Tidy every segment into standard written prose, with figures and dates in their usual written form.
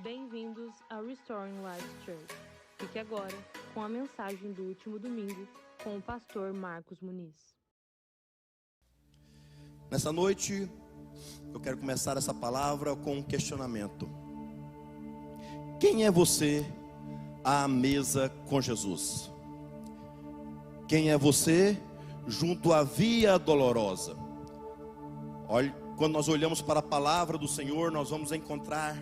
Bem-vindos ao Restoring Life Church. Fique agora com a mensagem do último domingo com o pastor Marcos Muniz. Nessa noite, eu quero começar essa palavra com um questionamento. Quem é você à mesa com Jesus? Quem é você junto à via dolorosa? Olha, quando nós olhamos para a palavra do Senhor, nós vamos encontrar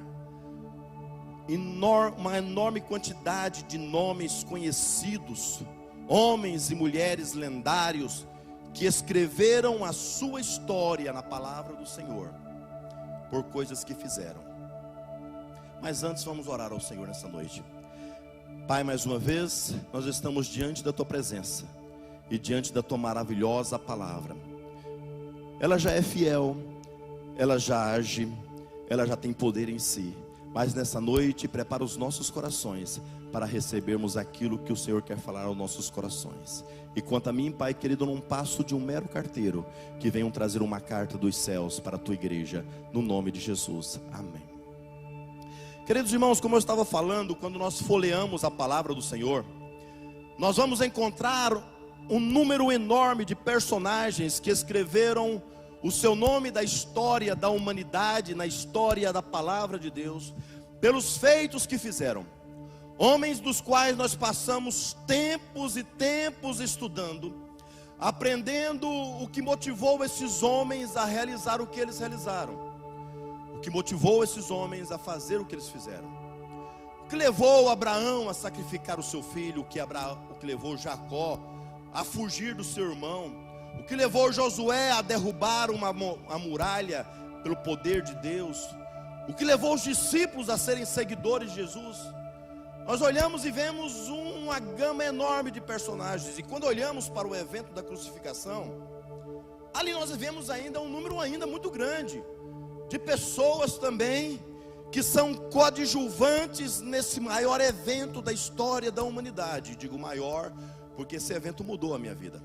uma enorme quantidade de nomes conhecidos, homens e mulheres lendários, que escreveram a sua história na palavra do Senhor, por coisas que fizeram. Mas antes vamos orar ao Senhor nessa noite. Pai, mais uma vez, nós estamos diante da Tua presença e diante da Tua maravilhosa palavra. Ela já é fiel, ela já age, ela já tem poder em si. Mas nessa noite, prepara os nossos corações para recebermos aquilo que o Senhor quer falar aos nossos corações. E quanto a mim, Pai querido, não passo de um mero carteiro, que venham trazer uma carta dos céus para a Tua igreja, no nome de Jesus, amém. Queridos irmãos, como eu estava falando, quando nós folheamos a palavra do Senhor, nós vamos encontrar um número enorme de personagens que escreveram o seu nome da história da humanidade, na história da palavra de Deus, pelos feitos que fizeram. Homens dos quais nós passamos tempos e tempos estudando, aprendendo o que motivou esses homens a realizar o que eles realizaram, o que motivou esses homens a fazer o que eles fizeram, o que levou Abraão a sacrificar o seu filho, o que levou Jacó a fugir do seu irmão, o que levou Josué a derrubar a muralha pelo poder de Deus, o que levou os discípulos a serem seguidores de Jesus. Nós olhamos e vemos uma gama enorme de personagens. E quando olhamos para o evento da crucificação, ali nós vemos ainda um número ainda muito grande de pessoas também que são coadjuvantes nesse maior evento da história da humanidade. Digo maior porque esse evento mudou a minha vida.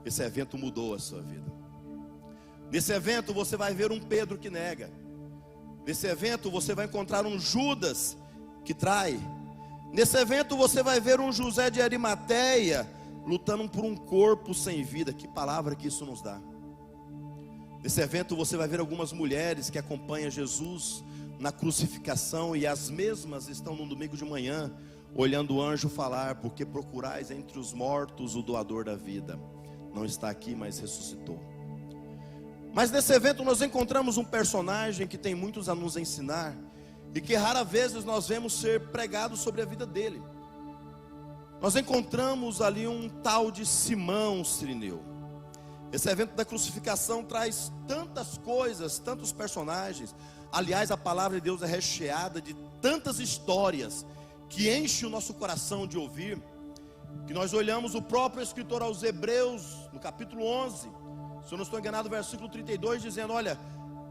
Esse evento mudou a sua vida. Nesse evento você vai ver um Pedro que nega. Nesse evento você vai encontrar um Judas que trai. Nesse evento você vai ver um José de Arimateia lutando por um corpo sem vida. Que palavra que isso nos dá. Nesse evento você vai ver algumas mulheres que acompanham Jesus na crucificação, e as mesmas estão no domingo de manhã olhando o anjo falar: porque procurais entre os mortos o doador da vida. Não está aqui, mas ressuscitou. Mas nesse evento nós encontramos um personagem que tem muitos a nos ensinar, e que raras vezes nós vemos ser pregado sobre a vida dele. Nós encontramos ali um tal de Simão Cirineu. Esse evento da crucificação traz tantas coisas, tantos personagens. Aliás, a palavra de Deus é recheada de tantas histórias que enche o nosso coração de ouvir, que nós olhamos o próprio escritor aos Hebreus, no capítulo 11, se eu não estou enganado, versículo 32, dizendo: olha,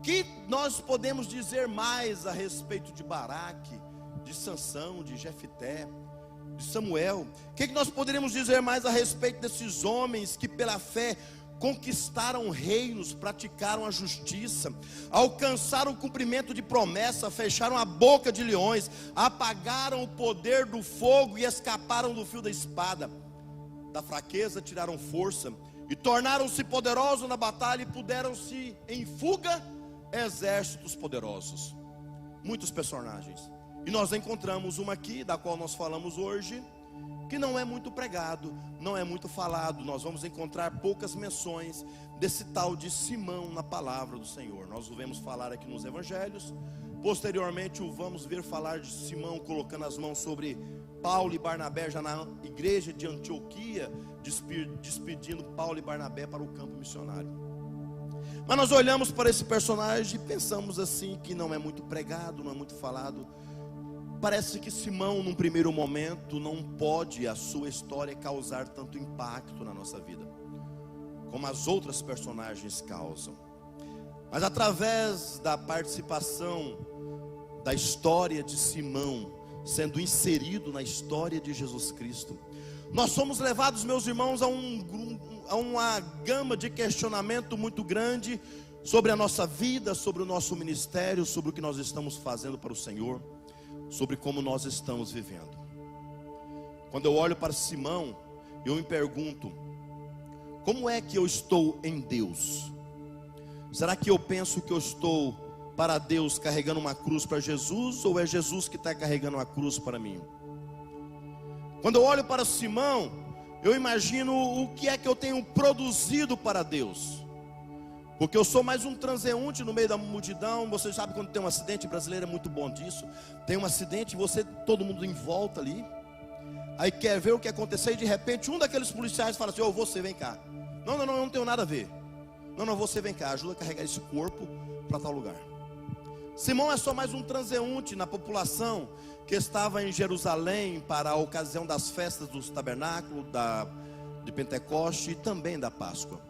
que nós podemos dizer mais a respeito de Baraque, de Sansão, de Jefté, de Samuel? O que nós poderíamos dizer mais a respeito desses homens que pela fé conquistaram reinos, praticaram a justiça, alcançaram o cumprimento de promessa, fecharam a boca de leões, apagaram o poder do fogo e escaparam do fio da espada? Da fraqueza tiraram força e tornaram-se poderosos na batalha, e puderam-se em fuga exércitos poderosos. Muitos personagens. E nós encontramos uma aqui, da qual nós falamos hoje, que não é muito pregado, não é muito falado. Nós vamos encontrar poucas menções desse tal de Simão na palavra do Senhor. Nós o vemos falar aqui nos evangelhos. Posteriormente o vamos ver falar de Simão colocando as mãos sobre Paulo e Barnabé, já na igreja de Antioquia, despedindo Paulo e Barnabé para o campo missionário. Mas nós olhamos para esse personagem e pensamos assim, que não é muito pregado, não é muito falado. Parece que Simão, num primeiro momento, não pode a sua história causar tanto impacto na nossa vida como as outras personagens causam. Mas através da participação da história de Simão, sendo inserido na história de Jesus Cristo, nós somos levados, meus irmãos, a uma gama de questionamento muito grande sobre a nossa vida, sobre o nosso ministério, sobre o que nós estamos fazendo para o Senhor, sobre como nós estamos vivendo. Quando eu olho para Simão, eu me pergunto: como é que eu estou em Deus? Será que eu penso que eu estou para Deus carregando uma cruz para Jesus, ou é Jesus que está carregando uma cruz para mim? Quando eu olho para Simão, eu imagino o que é que eu tenho produzido para Deus. Porque eu sou mais um transeunte no meio da multidão. Você sabe quando tem um acidente, brasileiro é muito bom disso. Tem um acidente, todo mundo em volta ali. Aí quer ver o que aconteceu e de repente um daqueles policiais fala assim: ô, você vem cá. Não tenho nada a ver. Não, você vem cá, ajuda a carregar esse corpo para tal lugar. Simão é só mais um transeunte na população que estava em Jerusalém para a ocasião das festas dos tabernáculos, de Pentecoste e também da Páscoa.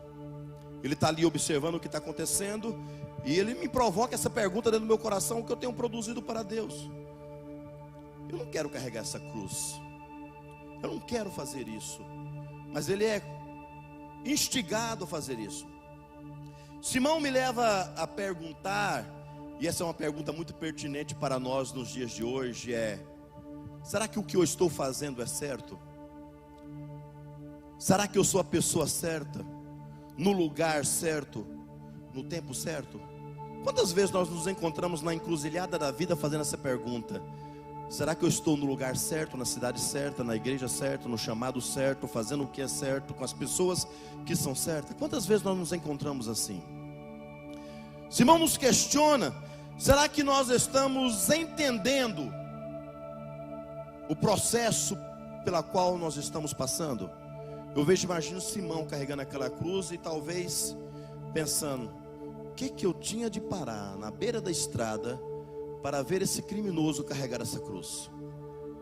Ele está ali observando o que está acontecendo e ele me provoca essa pergunta dentro do meu coração: o que eu tenho produzido para Deus? Eu não quero carregar essa cruz, eu não quero fazer isso, mas ele é instigado a fazer isso. Simão me leva a perguntar, e essa é uma pergunta muito pertinente para nós nos dias de hoje: será que o que eu estou fazendo é certo? Será que eu sou a pessoa certa, no lugar certo, no tempo certo? Quantas vezes nós nos encontramos na encruzilhada da vida fazendo essa pergunta: será que eu estou no lugar certo, na cidade certa, na igreja certa, no chamado certo, fazendo o que é certo, com as pessoas que são certas? Quantas vezes nós nos encontramos assim? Simão nos questiona: será que nós estamos entendendo o processo pela qual nós estamos passando? Eu imagino Simão carregando aquela cruz e talvez pensando: o que eu tinha de parar na beira da estrada para ver esse criminoso carregar essa cruz?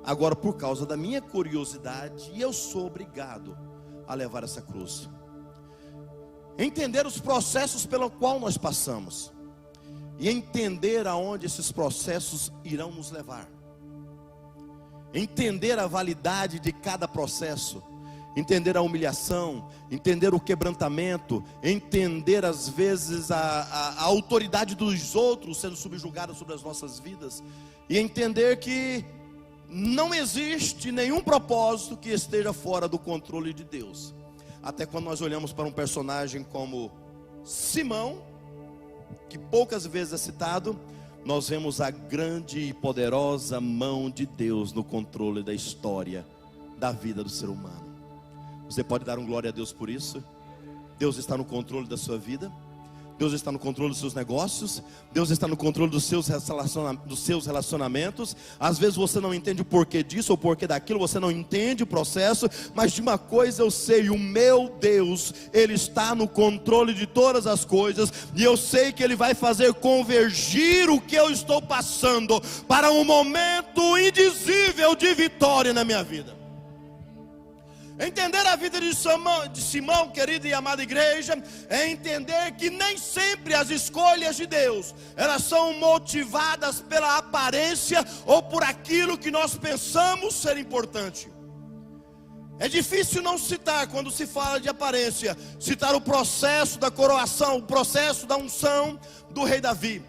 Agora, por causa da minha curiosidade, eu sou obrigado a levar essa cruz. Entender os processos pelo qual nós passamos e entender aonde esses processos irão nos levar. Entender a validade de cada processo, entender a humilhação, entender o quebrantamento, entender às vezes a autoridade dos outros sendo subjugada sobre as nossas vidas, e entender que não existe nenhum propósito que esteja fora do controle de Deus. Até quando nós olhamos para um personagem como Simão, que poucas vezes é citado, nós vemos a grande e poderosa mão de Deus no controle da história da vida do ser humano. Você pode dar um glória a Deus por isso? Deus está no controle da sua vida, Deus está no controle dos seus negócios, Deus está no controle dos seus relacionamentos. Às vezes você não entende o porquê disso ou o porquê daquilo, você não entende o processo, mas de uma coisa eu sei: o meu Deus, Ele está no controle de todas as coisas, e eu sei que Ele vai fazer convergir o que eu estou passando para um momento indizível de vitória na minha vida. Entender a vida de Simão, querida e amada igreja, é entender que nem sempre as escolhas de Deus, elas são motivadas pela aparência ou por aquilo que nós pensamos ser importante. É difícil não citar, quando se fala de aparência, citar o processo da coroação, o processo da unção do rei Davi.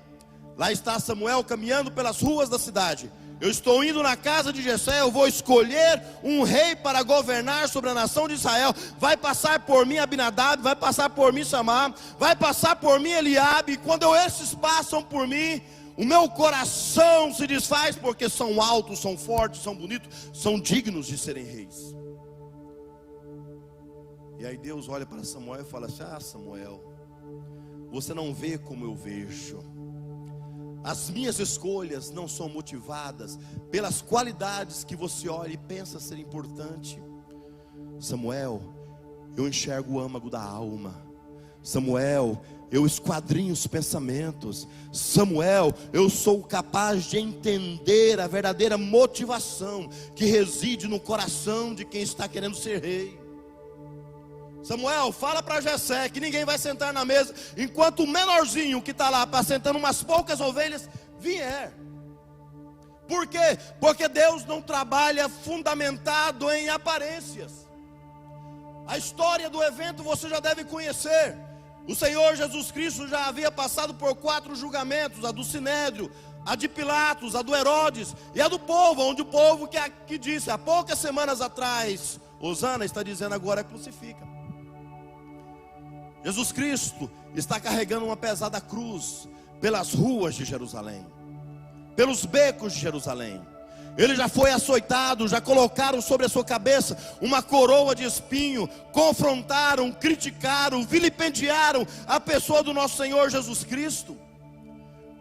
Lá está Samuel caminhando pelas ruas da cidade: eu estou indo na casa de Jessé, eu vou escolher um rei para governar sobre a nação de Israel. Vai passar por mim Abinadab, vai passar por mim Samar, vai passar por mim Eliabe. E quando esses passam por mim, o meu coração se desfaz, porque são altos, são fortes, são bonitos, são dignos de serem reis. E aí Deus olha para Samuel e fala assim: Samuel, você não vê como eu vejo. As minhas escolhas não são motivadas pelas qualidades que você olha e pensa ser importante. Samuel, eu enxergo o âmago da alma. Samuel, eu esquadrinho os pensamentos. Samuel, eu sou capaz de entender a verdadeira motivação que reside no coração de quem está querendo ser rei. Samuel, fala para Jessé que ninguém vai sentar na mesa enquanto o menorzinho que está lá apacentando umas poucas ovelhas vier. Por quê? Porque Deus não trabalha fundamentado em aparências. A história do evento você já deve conhecer. O Senhor Jesus Cristo já havia passado por 4 julgamentos: a do Sinédrio, a de Pilatos, a do Herodes e a do povo, onde o povo que disse há poucas semanas atrás, Hosana, está dizendo agora crucifica. Jesus Cristo está carregando uma pesada cruz pelas ruas de Jerusalém, pelos becos de Jerusalém. Ele já foi açoitado, já colocaram sobre a sua cabeça uma coroa de espinho, confrontaram, criticaram, vilipendiaram a pessoa do nosso Senhor Jesus Cristo.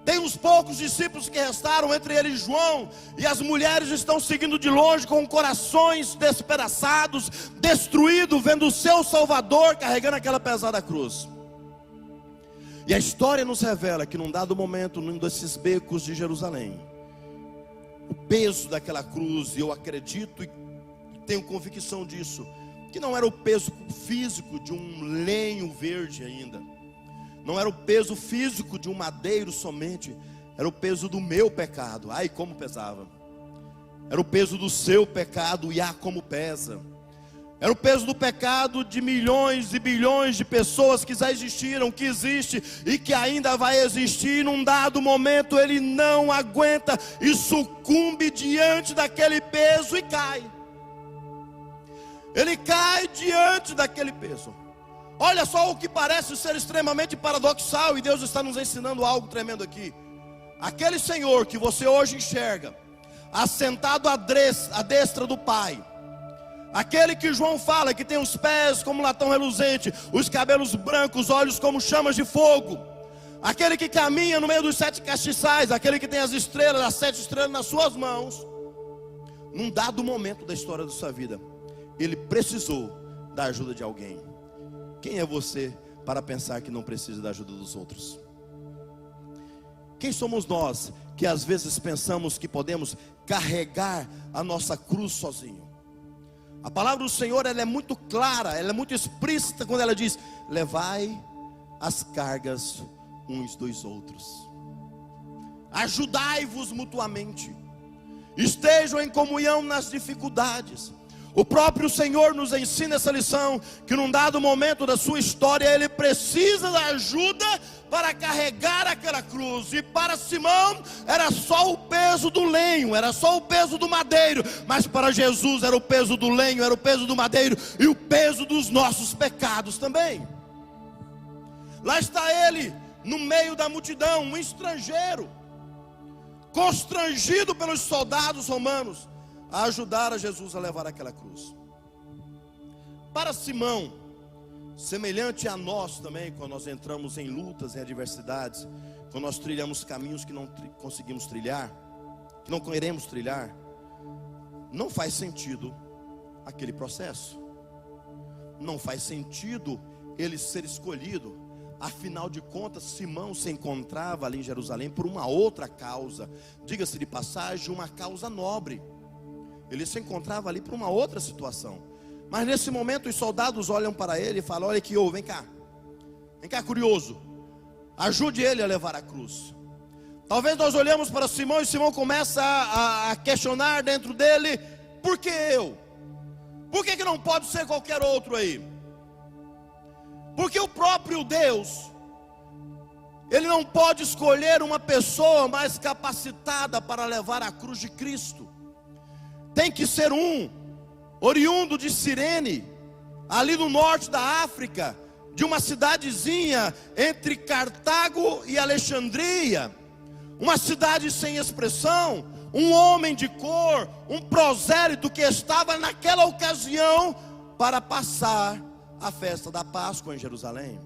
Tem uns poucos discípulos que restaram, entre eles João, e as mulheres estão seguindo de longe com corações despedaçados, destruídos, vendo o seu Salvador carregando aquela pesada cruz. E a história nos revela que num dado momento, num desses becos de Jerusalém, o peso daquela cruz, e eu acredito e tenho convicção disso, que não era o peso físico de um lenho verde ainda, não era o peso físico de um madeiro somente, era o peso do meu pecado. Ai, como pesava! Era o peso do seu pecado, e como pesa! Era o peso do pecado de milhões e bilhões de pessoas que já existiram, que existe e que ainda vai existir. Num dado momento ele não aguenta e sucumbe diante daquele peso e cai. Ele cai diante daquele peso. Olha só o que parece ser extremamente paradoxal, e Deus está nos ensinando algo tremendo aqui. Aquele Senhor que você hoje enxerga, assentado à destra do Pai, aquele que João fala que tem os pés como latão reluzente, os cabelos brancos, os olhos como chamas de fogo, aquele que caminha no meio dos 7 castiçais, aquele que tem as 7 estrelas nas suas mãos, num dado momento da história da sua vida, ele precisou da ajuda de alguém. Quem é você para pensar que não precisa da ajuda dos outros? Quem somos nós que às vezes pensamos que podemos carregar a nossa cruz sozinho? A palavra do Senhor, ela é muito clara, ela é muito explícita quando ela diz: levai as cargas uns dos outros, ajudai-vos mutuamente, estejam em comunhão nas dificuldades. O próprio Senhor nos ensina essa lição, que num dado momento da sua história, ele precisa da ajuda para carregar aquela cruz. E para Simão era só o peso do lenho, era só o peso do madeiro, mas para Jesus era o peso do lenho, era o peso do madeiro e o peso dos nossos pecados também. Lá está ele, no meio da multidão, um estrangeiro, constrangido pelos soldados romanos, a ajudar a Jesus a levar aquela cruz. Para Simão, semelhante a nós também, quando nós entramos em lutas, em adversidades, quando nós trilhamos caminhos que não conseguimos trilhar, que não queremos trilhar, não faz sentido aquele processo, não faz sentido ele ser escolhido. Afinal de contas, Simão se encontrava ali em Jerusalém por uma outra causa, diga-se de passagem, uma causa nobre. Ele se encontrava ali por uma outra situação. Mas nesse momento os soldados olham para ele e falam: olha aqui, vem cá curioso, ajude ele a levar a cruz. Talvez nós olhamos para Simão e Simão começa a questionar dentro dele: por que eu? Por que não pode ser qualquer outro aí? Porque o próprio Deus, ele não pode escolher uma pessoa mais capacitada para levar a cruz de Cristo. Tem que ser um oriundo de Cirene, ali no norte da África, de uma cidadezinha entre Cartago e Alexandria, uma cidade sem expressão, um homem de cor, um prosélito que estava naquela ocasião para passar a festa da Páscoa em Jerusalém.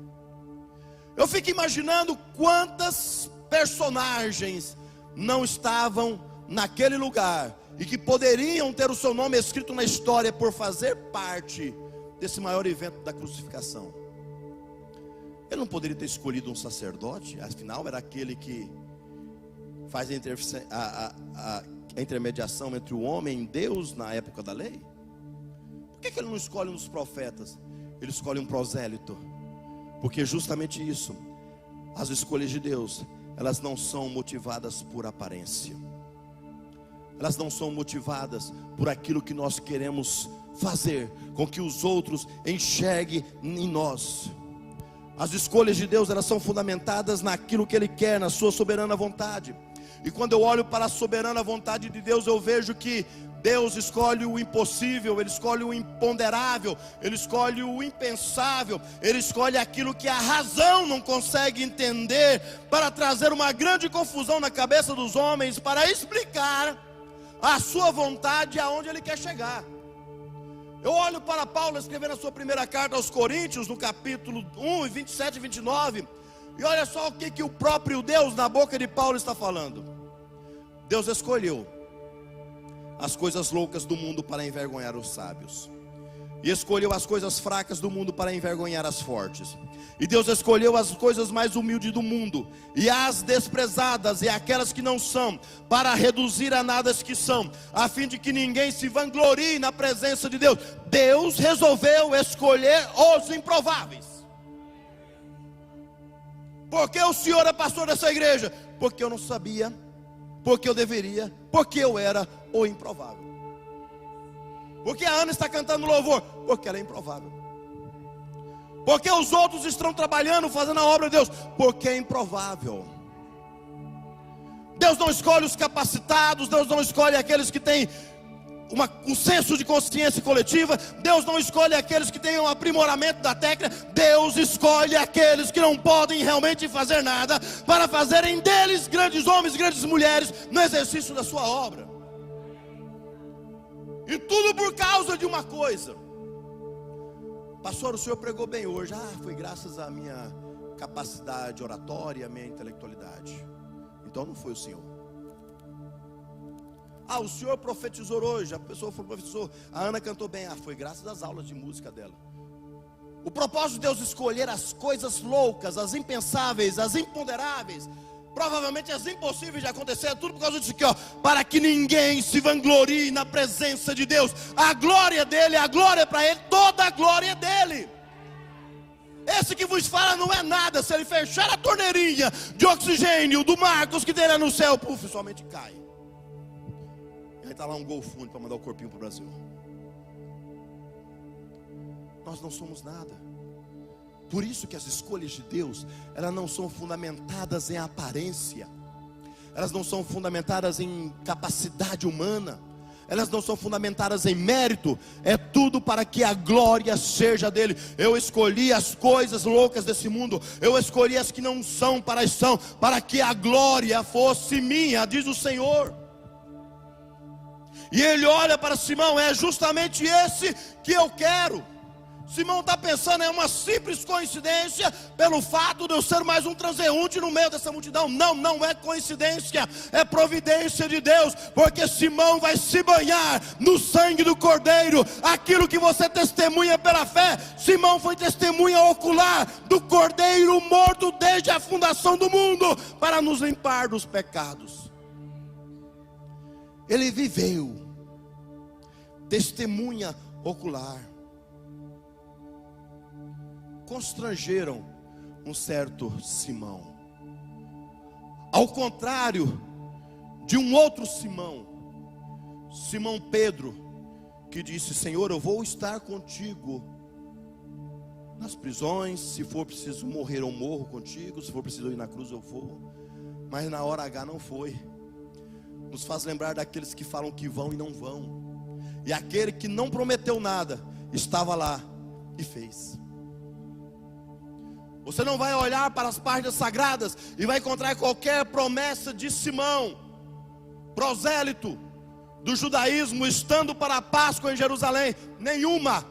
Eu fico imaginando quantas personagens não estavam naquele lugar e que poderiam ter o seu nome escrito na história por fazer parte desse maior evento da crucificação. Ele não poderia ter escolhido um sacerdote, afinal era aquele que faz a intermediação entre o homem e Deus na época da lei. Por que ele não escolhe um dos profetas? Ele escolhe um prosélito, porque justamente isso, as escolhas de Deus, elas não são motivadas por aparência, elas não são motivadas por aquilo que nós queremos fazer com que os outros enxerguem em nós. As escolhas de Deus, elas são fundamentadas naquilo que Ele quer, na sua soberana vontade. E quando eu olho para a soberana vontade de Deus, eu vejo que Deus escolhe o impossível, Ele escolhe o imponderável, Ele escolhe o impensável, Ele escolhe aquilo que a razão não consegue entender, para trazer uma grande confusão na cabeça dos homens, para explicar a sua vontade e aonde Ele quer chegar. Eu olho para Paulo escrevendo a sua primeira carta aos Coríntios, no capítulo 1, 27 e 29, e olha só o que o próprio Deus, na boca de Paulo, está falando. Deus escolheu as coisas loucas do mundo para envergonhar os sábios, e escolheu as coisas fracas do mundo para envergonhar as fortes. E Deus escolheu as coisas mais humildes do mundo, e as desprezadas, e aquelas que não são, para reduzir a nada as que são, a fim de que ninguém se vanglorie na presença de Deus. Deus resolveu escolher os improváveis. Por que o senhor é pastor dessa igreja? Porque eu não sabia, porque eu deveria, porque eu era o improvável. Porque a Ana está cantando louvor? Porque ela é improvável. Porque os outros estão trabalhando, fazendo a obra de Deus? Porque é improvável. Deus não escolhe os capacitados, Deus não escolhe aqueles que têm um senso de consciência coletiva, Deus não escolhe aqueles que têm um aprimoramento da técnica, Deus escolhe aqueles que não podem realmente fazer nada, para fazerem deles grandes homens, grandes mulheres, no exercício da sua obra. E tudo por causa de uma coisa. Pastor, o senhor pregou bem hoje. Foi graças à minha capacidade oratória, à minha intelectualidade. Então não foi o senhor. O senhor profetizou hoje. A pessoa foi profetizou. A Ana cantou bem. Foi graças às aulas de música dela. O propósito de Deus escolher as coisas loucas, as impensáveis, as imponderáveis, provavelmente as impossíveis de acontecer, é tudo por causa disso aqui, para que ninguém se vanglorie na presença de Deus. A glória dele, a glória para ele, toda a glória dele. Esse que vos fala não é nada. Se ele fechar a torneirinha de oxigênio do Marcos que tem lá no céu, somente cai. E aí está lá um golfinho para mandar o corpinho para o Brasil. Nós não somos nada. Por isso que as escolhas de Deus, elas não são fundamentadas em aparência, elas não são fundamentadas em capacidade humana, elas não são fundamentadas em mérito, é tudo para que a glória seja dele. Eu escolhi as coisas loucas desse mundo, eu escolhi as que não são para que a glória fosse minha, diz o Senhor. E ele olha para Simão, é justamente esse que eu quero. Simão está pensando, é uma simples coincidência, pelo fato de eu ser mais um transeunte no meio dessa multidão. Não é coincidência, é providência de Deus, porque Simão vai se banhar no sangue do Cordeiro. Aquilo que você testemunha pela fé, Simão foi testemunha ocular do Cordeiro morto desde a fundação do mundo, para nos limpar dos pecados. Ele viveu, testemunha ocular. Constrangeram um certo Simão, ao contrário de um outro Simão, Simão Pedro, que disse: Senhor, eu vou estar contigo nas prisões, se for preciso morrer eu morro contigo, se for preciso ir na cruz eu vou. Mas na hora H não foi. Nos faz lembrar daqueles que falam que vão e não vão, e aquele que não prometeu nada, estava lá e fez. Você não vai olhar para as páginas sagradas e vai encontrar qualquer promessa de Simão, prosélito do judaísmo, estando para a Páscoa em Jerusalém. Nenhuma.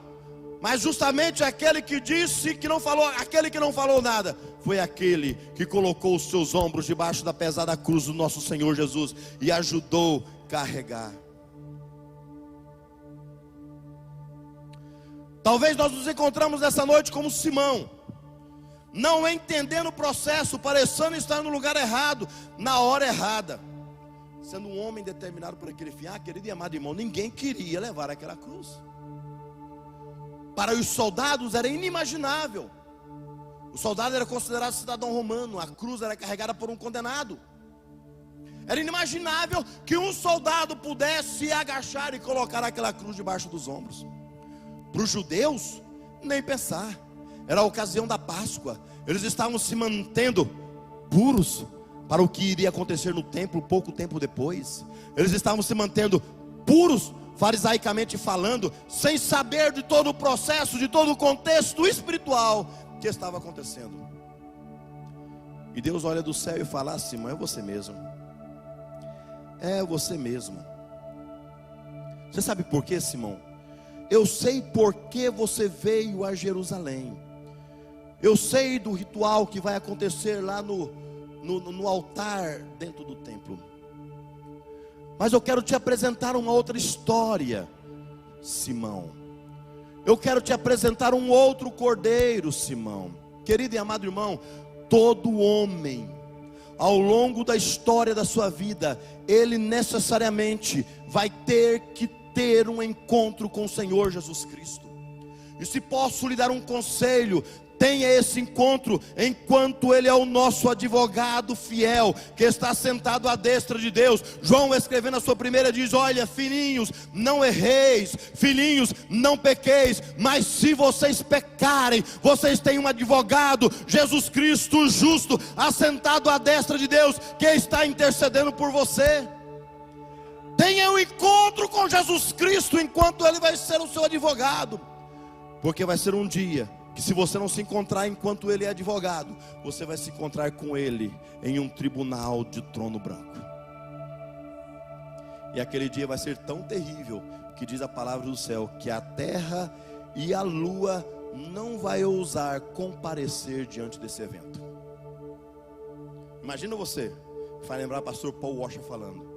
Mas justamente aquele que disse que não falou, aquele que não falou nada, foi aquele que colocou os seus ombros debaixo da pesada cruz do nosso Senhor Jesus e ajudou a carregar. Talvez nós nos encontramos nessa noite como Simão, não entendendo o processo, parecendo estar no lugar errado, na hora errada, sendo um homem determinado por aquele fim. Querido e amado irmão, ninguém queria levar aquela cruz. Para os soldados era inimaginável. O soldado era considerado cidadão romano, a cruz era carregada por um condenado. Era inimaginável que um soldado pudesse agachar e colocar aquela cruz debaixo dos ombros. Para os judeus, nem pensar. Era a ocasião da Páscoa, Eles estavam se mantendo puros para o que iria acontecer no templo pouco tempo depois. Eles estavam se mantendo puros, farisaicamente falando, sem saber de todo o processo, de todo o contexto espiritual que estava acontecendo. E Deus olha do céu e fala: ah, Simão, é você mesmo. É você mesmo. Você sabe por quê, Simão? Eu sei por que você veio a Jerusalém. Eu sei do ritual que vai acontecer lá no altar dentro do templo. Mas eu quero te apresentar uma outra história, Simão. Eu quero te apresentar um outro cordeiro, Simão. Querido e amado irmão, todo homem, ao longo da história da sua vida, ele necessariamente vai ter que ter um encontro com o Senhor Jesus Cristo. E se posso lhe dar um conselho, tenha esse encontro enquanto Ele é o nosso advogado fiel, que está sentado à destra de Deus. João, escrevendo a sua primeira, diz: olha, filhinhos, não erreis, filhinhos, não pequeis, mas se vocês pecarem, vocês têm um advogado, Jesus Cristo justo, assentado à destra de Deus, que está intercedendo por você. Tenha um encontro com Jesus Cristo enquanto Ele vai ser o seu advogado, porque vai ser um dia que, se você não se encontrar enquanto Ele é advogado, você vai se encontrar com Ele em um tribunal de trono branco. E aquele dia vai ser tão terrível, que diz a palavra do céu, que a terra e a lua não vai ousar comparecer diante desse evento. Imagina você, vai lembrar o pastor Paul Washer falando,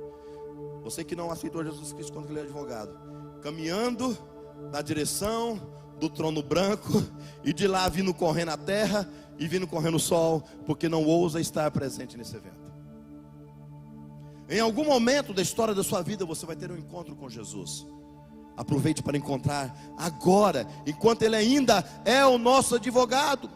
você que não aceitou Jesus Cristo quando Ele é advogado, caminhando na direção do trono branco, e de lá vindo correndo a terra e vindo correndo o sol, porque não ousa estar presente nesse evento. Em algum momento da história da sua vida você vai ter um encontro com Jesus. Aproveite para encontrar agora, enquanto Ele ainda é o nosso advogado.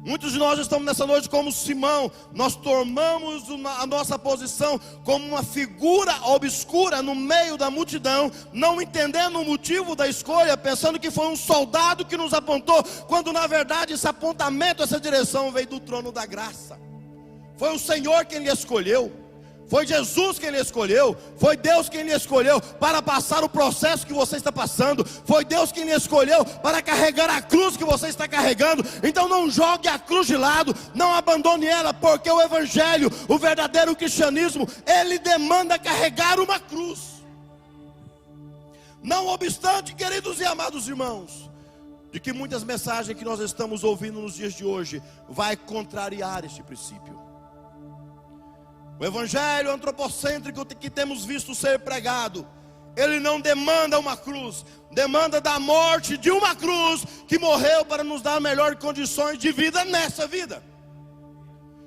Muitos de nós estamos nessa noite como Simão. Nós tomamos a nossa posição como uma figura obscura no meio da multidão, não entendendo o motivo da escolha, pensando que foi um soldado que nos apontou, quando na verdade esse apontamento, essa direção veio do trono da graça. Foi o Senhor quem lhe escolheu, foi Jesus quem lhe escolheu, foi Deus quem lhe escolheu para passar o processo que você está passando, foi Deus quem lhe escolheu para carregar a cruz que você está carregando. Então não jogue a cruz de lado, não abandone ela, porque o evangelho, o verdadeiro cristianismo, ele demanda carregar uma cruz. Não obstante, queridos e amados irmãos, de que muitas mensagens que nós estamos ouvindo nos dias de hoje vai contrariar este princípio. O evangelho antropocêntrico que temos visto ser pregado, ele não demanda uma cruz, demanda da morte de uma cruz que morreu para nos dar melhores condições de vida nessa vida.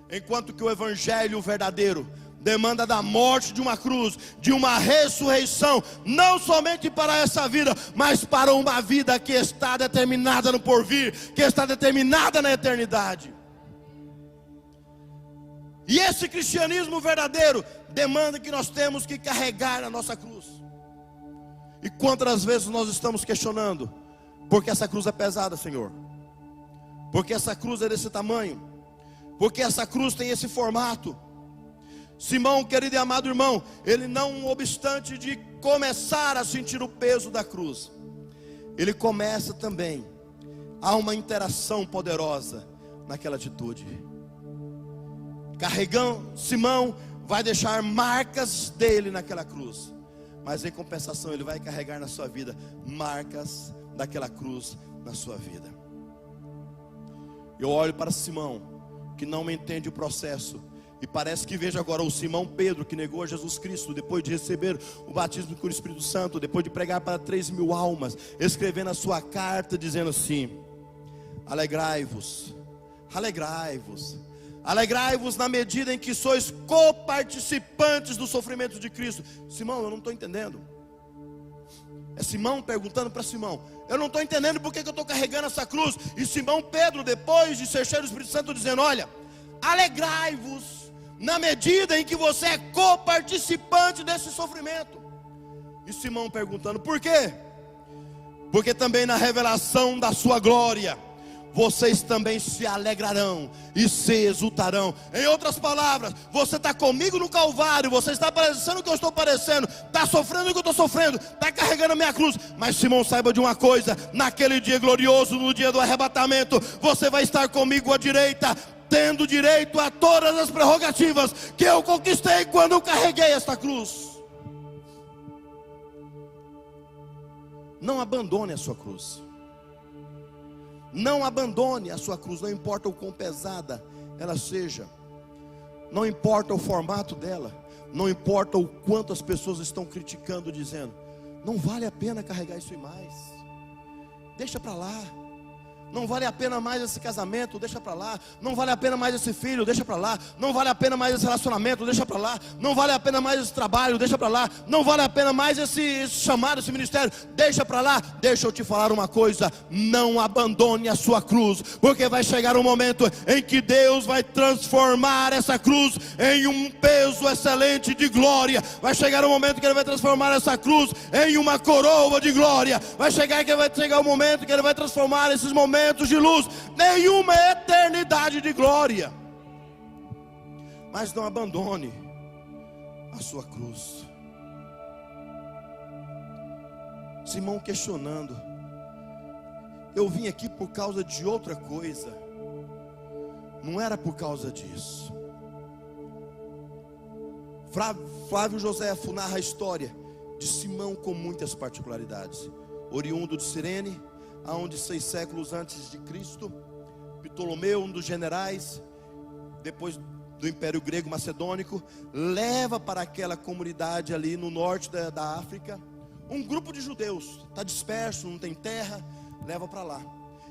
Enquanto que o evangelho verdadeiro demanda da morte de uma cruz, de uma ressurreição, não somente para essa vida, mas para uma vida que está determinada no porvir, que está determinada na eternidade. E esse cristianismo verdadeiro demanda que nós temos que carregar a nossa cruz. E quantas vezes nós estamos questionando: por que essa cruz é pesada, Senhor? Por que essa cruz é desse tamanho? Por que essa cruz tem esse formato? Simão, querido e amado irmão, ele não obstante de começar a sentir o peso da cruz, ele começa também, há uma interação poderosa naquela atitude. Carregando, Simão vai deixar marcas dele naquela cruz, mas em compensação ele vai carregar na sua vida marcas daquela cruz na sua vida. Eu olho para Simão, que não entende o processo, e parece que vejo agora o Simão Pedro, que negou a Jesus Cristo, depois de receber o batismo com o Espírito Santo, depois de pregar para 3.000 almas, escrevendo a sua carta dizendo assim: alegrai-vos, alegrai-vos, alegrai-vos na medida em que sois coparticipantes do sofrimento de Cristo. Simão, eu não estou entendendo. É Simão perguntando para Simão: eu não estou entendendo por que eu estou carregando essa cruz. E Simão Pedro, depois de ser cheio do Espírito Santo, dizendo: olha, alegrai-vos na medida em que você é coparticipante desse sofrimento. E Simão perguntando: por quê? Porque também na revelação da sua glória vocês também se alegrarão e se exultarão. Em outras palavras, você está comigo no Calvário, você está parecendo o que eu estou parecendo, está sofrendo o que eu estou sofrendo, está carregando a minha cruz. Mas Simão, saiba de uma coisa: naquele dia glorioso, no dia do arrebatamento, você vai estar comigo à direita, tendo direito a todas as prerrogativas que eu conquistei quando eu carreguei esta cruz. Não abandone a sua cruz. Não abandone a sua cruz, não importa o quão pesada ela seja, não importa o formato dela, não importa o quanto as pessoas estão criticando, dizendo: não vale a pena carregar isso e mais, deixa para lá. Não vale a pena mais esse casamento, deixa para lá. Não vale a pena mais esse filho, deixa para lá. Não vale a pena mais esse relacionamento, deixa para lá. Não vale a pena mais esse trabalho, deixa para lá. Não vale a pena mais esse chamado, esse ministério, deixa para lá. Deixa eu te falar uma coisa: não abandone a sua cruz, porque vai chegar um momento em que Deus vai transformar essa cruz em um peso excelente de glória. Vai chegar um momento que Ele vai transformar essa cruz em uma coroa de glória. Vai chegar um momento que Ele vai transformar esses momentos de luz em uma eternidade de glória. Mas não abandone a sua cruz. Simão questionando: eu vim aqui por causa de outra coisa, não era por causa disso. Flávio Joséfo narra a história de Simão com muitas particularidades. Oriundo de Cirene, aonde 6 séculos antes de Cristo, Ptolomeu, um dos generais, depois do Império Grego Macedônico, leva para aquela comunidade ali no norte da África, um grupo de judeus, está disperso, não tem terra, leva para lá.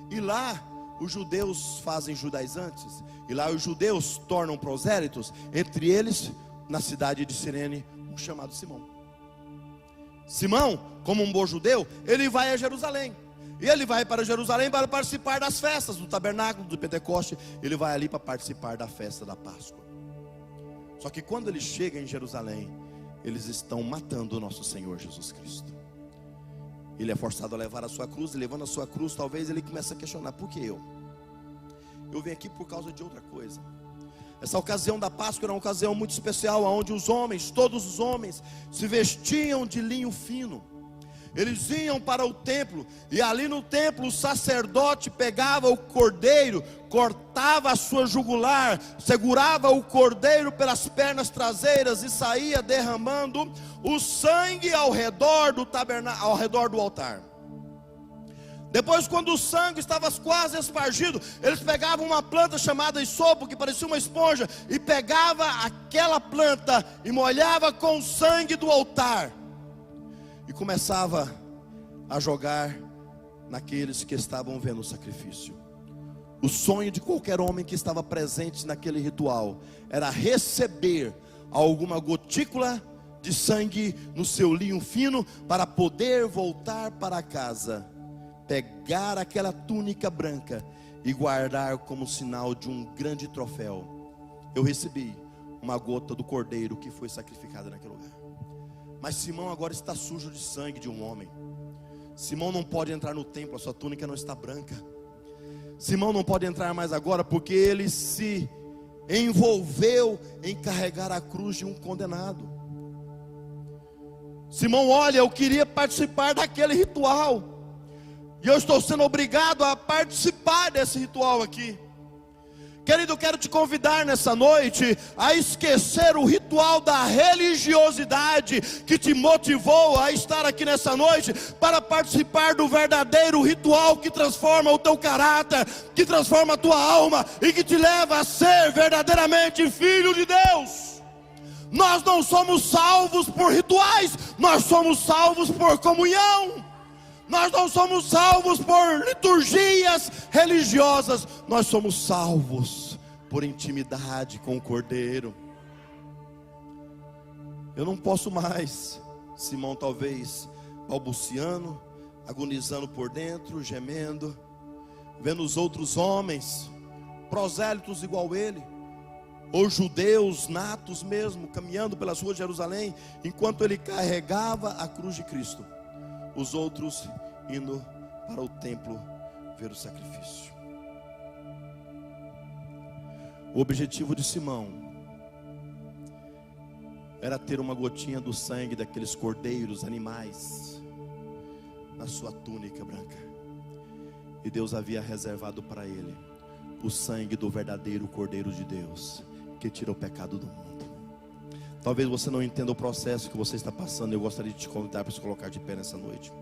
E lá os judeus fazem judaizantes, e lá os judeus tornam prosélitos, entre eles, na cidade de Cirene, um chamado Simão. Simão, como um bom judeu, ele vai a Jerusalém. E ele vai para Jerusalém para participar das festas do tabernáculo, do Pentecoste. Ele vai ali para participar da festa da Páscoa. Só que quando ele chega em Jerusalém, eles estão matando o nosso Senhor Jesus Cristo. Ele é forçado a levar a sua cruz, e levando a sua cruz, talvez ele comece a questionar: por que eu? Eu vim aqui por causa de outra coisa. Essa ocasião da Páscoa era uma ocasião muito especial, onde os homens, todos os homens, se vestiam de linho fino. Eles iam para o templo, e ali no templo o sacerdote pegava o cordeiro, cortava a sua jugular, segurava o cordeiro pelas pernas traseiras e saía derramando o sangue ao redor do tabernáculo, ao redor do altar. Depois, quando o sangue estava quase espargido, eles pegavam uma planta chamada hisopo, que parecia uma esponja, e pegava aquela planta e molhava com o sangue do altar. E começava a jogar naqueles que estavam vendo o sacrifício. O sonho de qualquer homem que estava presente naquele ritual era receber alguma gotícula de sangue no seu linho fino, para poder voltar para casa, pegar aquela túnica branca e guardar como sinal de um grande troféu: eu recebi uma gota do cordeiro que foi sacrificado naquele lugar. Mas Simão agora está sujo de sangue de um homem. Simão não pode entrar no templo, a sua túnica não está branca. Simão não pode entrar mais agora, porque ele se envolveu em carregar a cruz de um condenado. Simão, olha, eu queria participar daquele ritual, e eu estou sendo obrigado a participar desse ritual aqui. Querido, eu quero te convidar nessa noite a esquecer o ritual da religiosidade que te motivou a estar aqui nessa noite, para participar do verdadeiro ritual que transforma o teu caráter, que transforma a tua alma e que te leva a ser verdadeiramente filho de Deus. Nós não somos salvos por rituais, nós somos salvos por comunhão. Nós não somos salvos por liturgias religiosas, nós somos salvos por intimidade com o Cordeiro. Eu não posso mais, Simão talvez balbuciando, agonizando por dentro, gemendo, vendo os outros homens, prosélitos igual ele, ou judeus natos mesmo, caminhando pelas ruas de Jerusalém, enquanto ele carregava a cruz de Cristo. Os outros indo para o templo ver o sacrifício. O objetivo de Simão era ter uma gotinha do sangue daqueles cordeiros, animais, na sua túnica branca. E Deus havia reservado para ele o sangue do verdadeiro Cordeiro de Deus, que tira o pecado do mundo. Talvez você não entenda o processo que você está passando. Eu gostaria de te convidar para se colocar de pé nessa noite.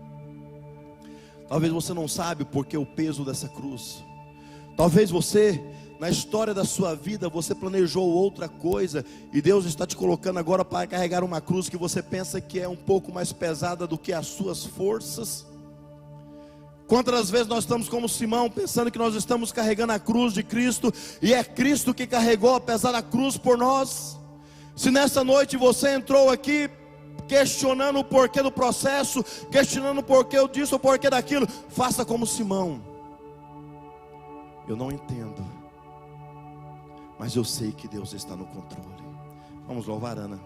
Talvez você não sabe porque o peso dessa cruz. Talvez você, na história da sua vida, você planejou outra coisa, e Deus está te colocando agora para carregar uma cruz que você pensa que é um pouco mais pesada do que as suas forças. Quantas vezes nós estamos como Simão, pensando que nós estamos carregando a cruz de Cristo, e é Cristo que carregou a pesada cruz por nós. Se nessa noite você entrou aqui questionando o porquê do processo, questionando o porquê disso, o porquê daquilo, faça como Simão. Eu não entendo, mas eu sei que Deus está no controle. Vamos louvar, Ana.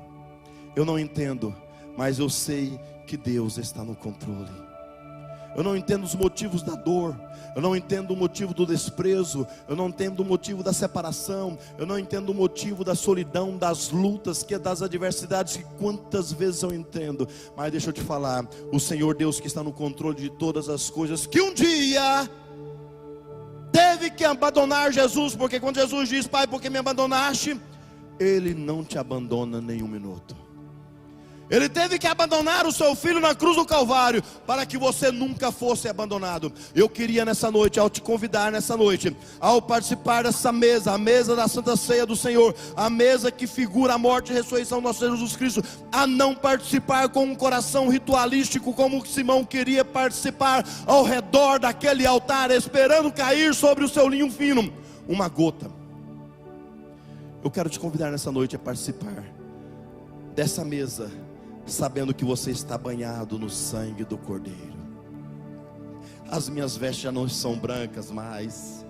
Eu não entendo, mas eu sei que Deus está no controle. Eu não entendo os motivos da dor, eu não entendo o motivo do desprezo, eu não entendo o motivo da separação, eu não entendo o motivo da solidão, das lutas, das adversidades, que quantas vezes eu entendo. Mas deixa eu te falar, o Senhor Deus que está no controle de todas as coisas, que um dia teve que abandonar Jesus, porque quando Jesus diz: Pai, por que me abandonaste? Ele não te abandona nem um minuto. Ele teve que abandonar o seu filho na cruz do Calvário, para que você nunca fosse abandonado. Eu queria nessa noite, ao te convidar nessa noite, ao participar dessa mesa, a mesa da Santa Ceia do Senhor, a mesa que figura a morte e ressurreição do nosso Senhor Jesus Cristo, a não participar com um coração ritualístico, como Simão queria participar, ao redor daquele altar, esperando cair sobre o seu linho fino uma gota. Eu quero te convidar nessa noite a participar dessa mesa, sabendo que você está banhado no sangue do Cordeiro. As minhas vestes já não são brancas mais.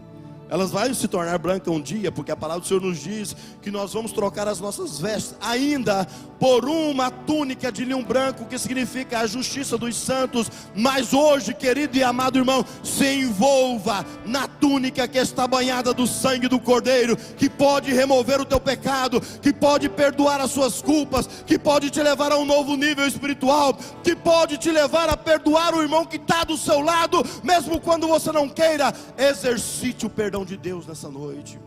Elas vão se tornar brancas um dia, porque a palavra do Senhor nos diz que nós vamos trocar as nossas vestes ainda por uma túnica de linho branco, que significa a justiça dos santos. Mas hoje, querido e amado irmão, se envolva na túnica que está banhada do sangue do Cordeiro, que pode remover o teu pecado, que pode perdoar as suas culpas, que pode te levar a um novo nível espiritual, que pode te levar a perdoar o irmão que está do seu lado, mesmo quando você não queira. Exercite o perdão de Deus nessa noite.